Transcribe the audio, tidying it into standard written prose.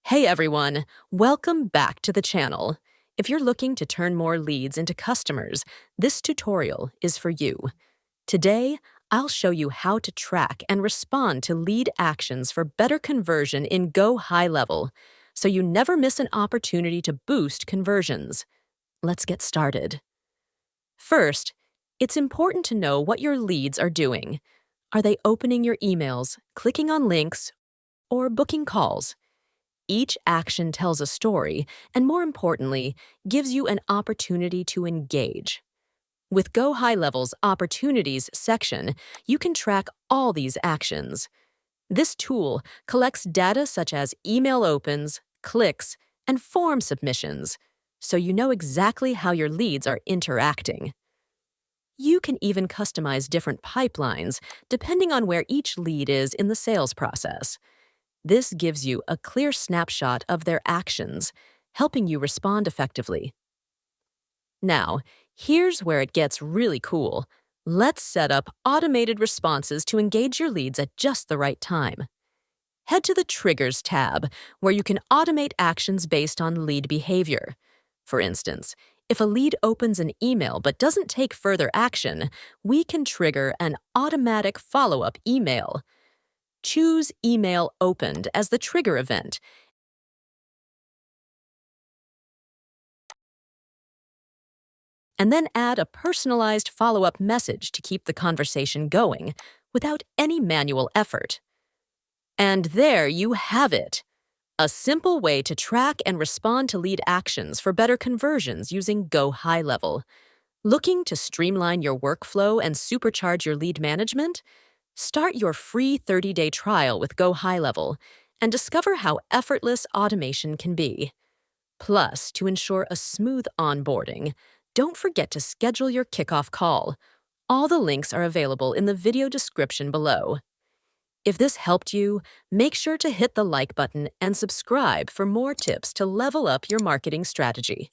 Hey everyone, welcome back to the channel. If you're looking to turn more leads into customers, this tutorial is for you. Today, I'll show you how to track and respond to lead actions for better conversion in GoHighLevel, so you never miss an opportunity to boost conversions. Let's get started. First, it's important to know what your leads are doing. Are they opening your emails, clicking on links, or booking calls? Each action tells a story, and more importantly, gives you an opportunity to engage. With GoHighLevel's Opportunities section, you can track all these actions. This tool collects data such as email opens, clicks, and form submissions, so you know exactly how your leads are interacting. You can even customize different pipelines depending on where each lead is in the sales process. This gives you a clear snapshot of their actions, helping you respond effectively. Now, here's where it gets really cool. Let's set up automated responses to engage your leads at just the right time. Head to the Triggers tab, where you can automate actions based on lead behavior. For instance, if a lead opens an email but doesn't take further action, we can trigger an automatic follow-up email. Choose Email Opened as the trigger event, and then add a personalized follow-up message to keep the conversation going without any manual effort. And there you have it! A simple way to track and respond to lead actions for better conversions using GoHighLevel. Looking to streamline your workflow and supercharge your lead management? Start your free 30-day trial with GoHighLevel and discover how effortless automation can be. Plus, to ensure a smooth onboarding, don't forget to schedule your kickoff call. All the links are available in the video description below. If this helped you, make sure to hit the like button and subscribe for more tips to level up your marketing strategy.